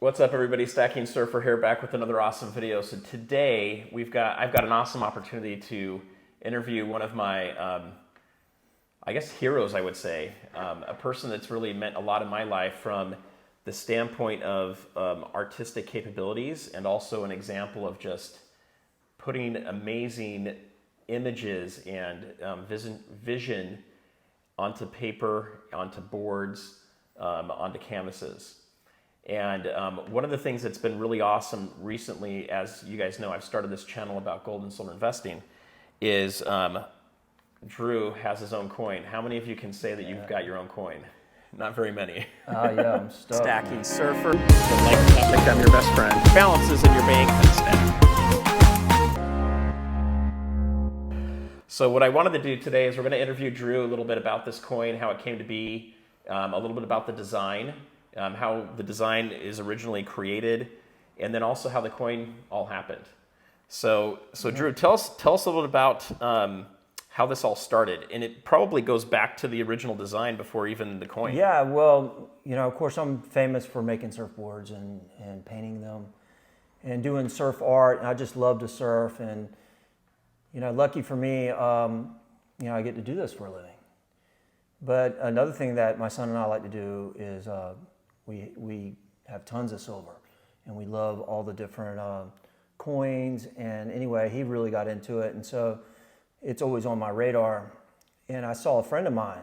What's up, everybody? Stacking Surfer here, back with another awesome video. So today I've got an awesome opportunity to interview one of my, I guess, heroes. I would say a person that's really meant a lot in my life from the standpoint of artistic capabilities, and also an example of just putting amazing images and vision onto paper, onto boards, onto canvases. And one of the things that's been really awesome recently, as you guys know, I've started this channel about gold and silver investing, is Drew has his own coin. How many of you can say that you've got your own coin? Not very many. Oh yeah, I'm stuck. Stacking Surfer. I think I'm your best friend. Balances in your bank and stack. So what I wanted to do today is we're going to interview Drew a little bit about this coin, how it came to be, a little bit about the design, how the design is originally created, and then also how the coin all happened. So Drew, tell us a little bit about how this all started, and it probably goes back to the original design before even the coin. Yeah, well, of course I'm famous for making surfboards and painting them and doing surf art, and I just love to surf, and lucky for me, I get to do this for a living. But another thing that my son and I like to do is we have tons of silver, and we love all the different coins. And anyway, he really got into it, and so it's always on my radar. And I saw a friend of mine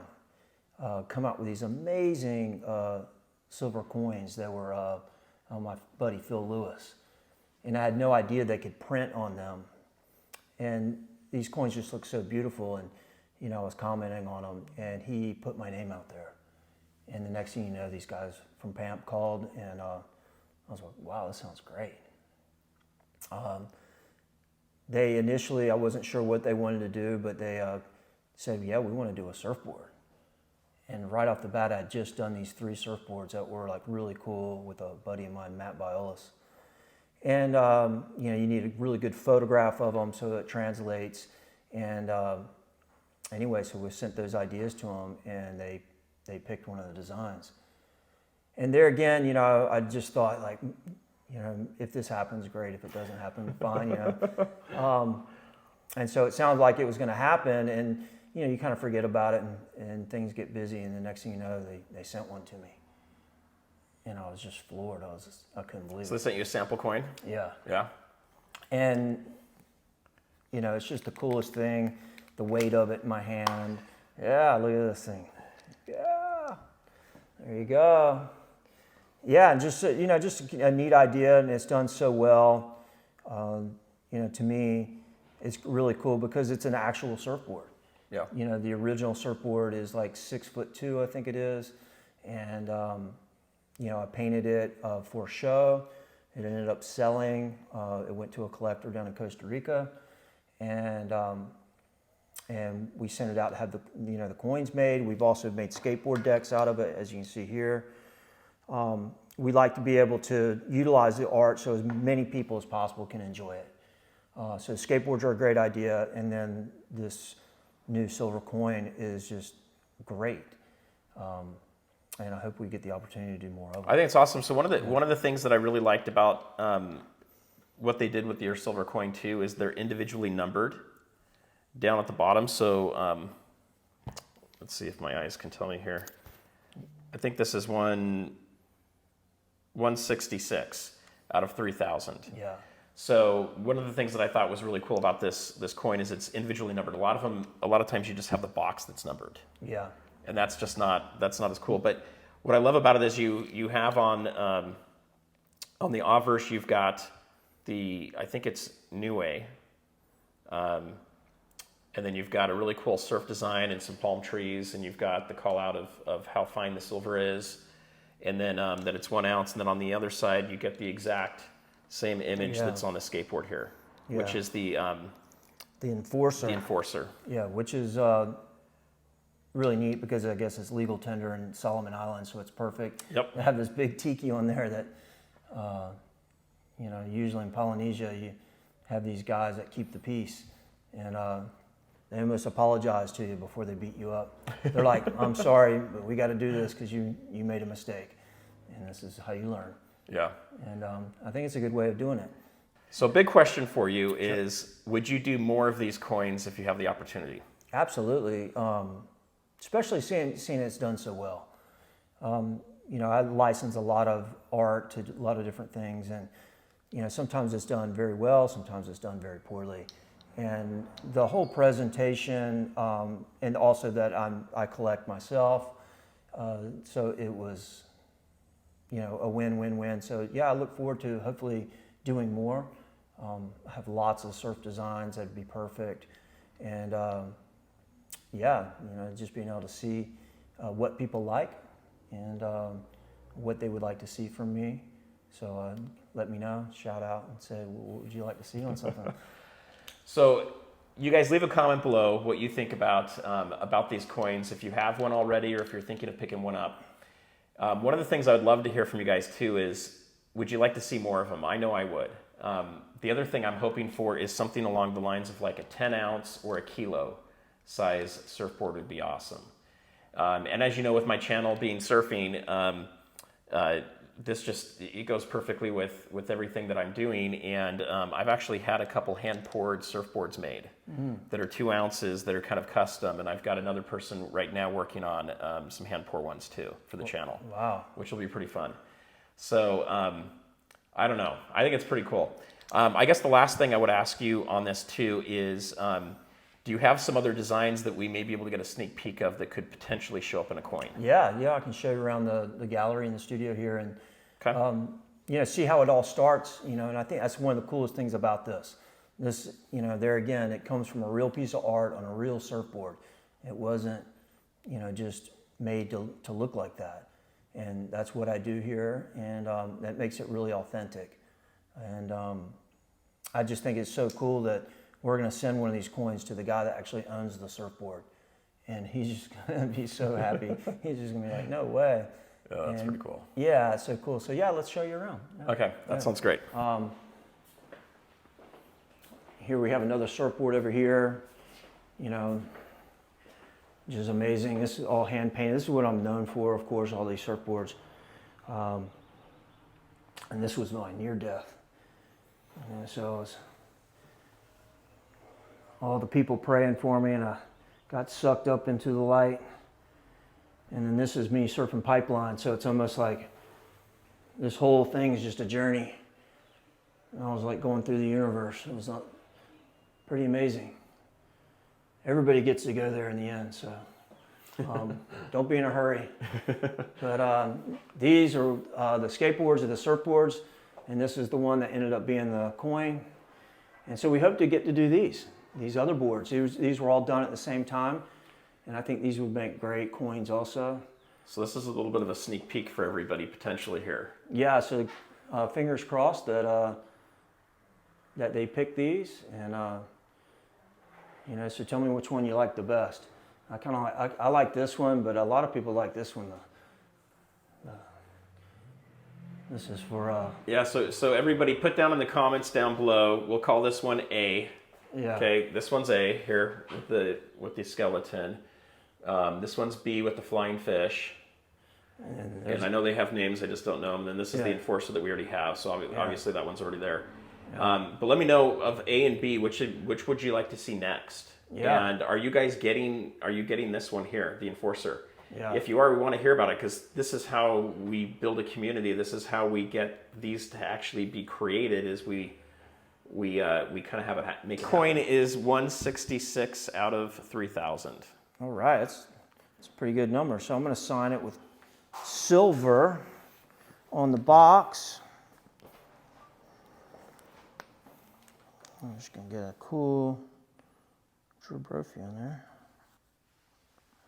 come out with these amazing silver coins that were on my buddy Phil Lewis, and I had no idea they could print on them. And these coins just look so beautiful, and I was commenting on them, and he put my name out there. And the next thing you know, these guys from Pamp called, and I was like, wow, this sounds great. They initially, I wasn't sure what they wanted to do, but they said, yeah, we want to do a surfboard. And right off the bat, I had just done these 3 surfboards that were like really cool with a buddy of mine, Matt Biolis. And you need a really good photograph of them so that it translates. And anyway, so we sent those ideas to them, and they picked one of the designs. And there again, I just thought, like, if this happens, great. If it doesn't happen, fine. And so it sounded like it was going to happen, and you kind of forget about it, and things get busy, and the next thing you know, they sent one to me. And I was just floored. I couldn't believe it. So they sent you a sample coin? Yeah. Yeah. And, it's just the coolest thing, the weight of it in my hand. Yeah, look at this thing. Yeah. There you go. Yeah, and just a neat idea, and it's done so well. To me, it's really cool because it's an actual surfboard. Yeah. The original surfboard is like 6'2", I think it is. And, I painted it for show. It ended up selling. It went to a collector down in Costa Rica, and we sent it out to have the coins made. We've also made skateboard decks out of it, as you can see here. We like to be able to utilize the art so as many people as possible can enjoy it. So skateboards are a great idea, and then this new silver coin is just great. And I hope we get the opportunity to do more of it. I think it's awesome. So one of the things that I really liked about what they did with your silver coin too is they're individually numbered down at the bottom. So let's see if my eyes can tell me here. I think this is 166 out of 3,000. Yeah. So one of the things that I thought was really cool about this coin is it's individually numbered. A lot of times you just have the box that's numbered. Yeah. And that's not as cool. But what I love about it is you have on the obverse, you've got I think it's Niue, and then you've got a really cool surf design and some palm trees, and you've got the call out of how fine the silver is, and then that it's 1 ounce, and then on the other side you get the exact same image that's on the skateboard here, which is the Enforcer. The Enforcer. Yeah, which is really neat because I guess it's legal tender in Solomon Islands, so it's perfect. Yep. They have this big tiki on there that, usually in Polynesia you have these guys that keep the peace, and they almost apologize to you before they beat you up. They're like, I'm sorry, but we got to do this because you made a mistake, and this is how you learn. Yeah. And I think it's a good way of doing it. So big question for you is, would you do more of these coins if you have the opportunity? Absolutely, especially seeing it's done so well. You know, I license a lot of art to a lot of different things, and you know, sometimes it's done very well, sometimes it's done very poorly. And the whole presentation, and also that I collect myself, so it was, you know, a win-win-win. So yeah, I look forward to hopefully doing more. I have lots of surf designs that'd be perfect, and yeah, you know, just being able to see what people like and what they would like to see from me. So let me know, shout out, and say, what would you like to see on something? So you guys leave a comment below what you think about these coins, if you have one already or if you're thinking of picking one up. One of the things I would love to hear from you guys too is, would you like to see more of them? I know I would. The other thing I'm hoping for is something along the lines of like a 10 ounce or a kilo size surfboard would be awesome. And as you know, with my channel being surfing, this just, it goes perfectly with everything that I'm doing. And I've actually had a couple hand-poured surfboards made that are 2 ounces that are kind of custom. And I've got another person right now working on some hand-pour ones too for the channel. Wow. Which will be pretty fun. So I don't know. I think it's pretty cool. I guess the last thing I would ask you on this too is, do you have some other designs that we may be able to get a sneak peek of that could potentially show up in a coin? Yeah, I can show you around the gallery in the studio here, and Okay. you know, see how it all starts. You know, and I think that's one of the coolest things about this. This, you know, there again, it comes from a real piece of art on a real surfboard. It wasn't, you know, just made to look like that. And that's what I do here, and that makes it really authentic. And I just think it's so cool that we're going to send one of these coins to the guy that actually owns the surfboard, and he's just going to be so happy. He's just going to be like, no way. Yeah, that's pretty cool. Yeah, it's so cool. So yeah, let's show you around. Yeah. Okay, that sounds great. Here we have another surfboard over here, you know, which is amazing. This is all hand painted. This is what I'm known for, of course, all these surfboards. And this was my near death. And so it was all the people praying for me, and I got sucked up into the light. And then this is me surfing pipeline, so it's almost like this whole thing is just a journey. And I was like going through the universe. It was pretty amazing. Everybody gets to go there in the end, so don't be in a hurry. But these are the skateboards or the surfboards, and this is the one that ended up being the coin. And so we hope to get to do these other boards. These were all done at the same time, and I think these would make great coins also. So this is a little bit of a sneak peek for everybody potentially here. Yeah, so fingers crossed that that they pick these, and you know, so tell me which one you like the best. I like this one, but a lot of people like this one. This is for yeah. So everybody, put down in the comments down below. We'll call this one A. Yeah. Okay, this one's A here with the skeleton. This one's B with the flying fish. And I know they have names, I just don't know them. And then this is the enforcer that we already have, so obviously that one's already there. Yeah. But let me know of A and B, which would you like to see next? Yeah. And are you getting this one here, the enforcer? Yeah. If you are, we want to hear about it, because this is how we build a community. This is how we get these to actually be created. Is we kind of have it make it coin happen. Is 166 out of 3,000. All right, that's a pretty good number. So I'm going to sign it with silver on the box. I'm just going to get a cool Drew Brophy on there.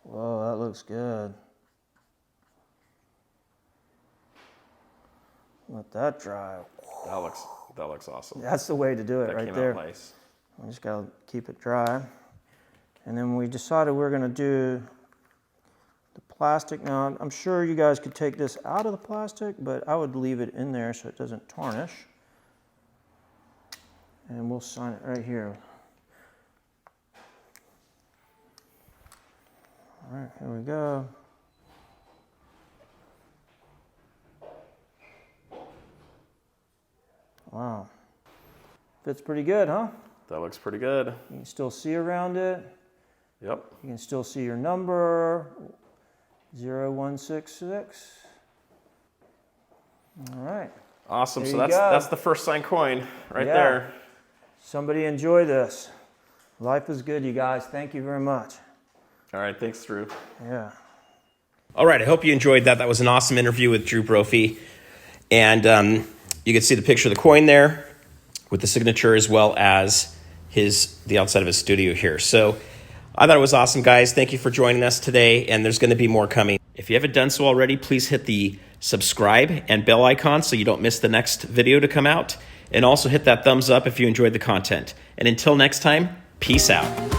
Whoa, that looks good. Let that dry. That looks awesome. That's the way to do it, that right came there. Out nice. I just got to keep it dry. And then we decided we're going to do the plastic. Now, I'm sure you guys could take this out of the plastic, but I would leave it in there so it doesn't tarnish. And we'll sign it right here. All right, here we go. Wow. Fits pretty good, huh? That looks pretty good. You can still see around it. Yep. You can still see your number, 0166. All right. Awesome. There So you that's go. that's the first signed coin right Yeah. there. Somebody enjoy this. Life is good, you guys. Thank you very much. All right. Thanks, Drew. Yeah. All right. I hope you enjoyed that. That was an awesome interview with Drew Brophy. And you can see the picture of the coin there with the signature as well as the outside of his studio here. So I thought it was awesome, guys. Thank you for joining us today. And there's going to be more coming. If you haven't done so already, please hit the subscribe and bell icon so you don't miss the next video to come out. And also hit that thumbs up if you enjoyed the content. And until next time, peace out.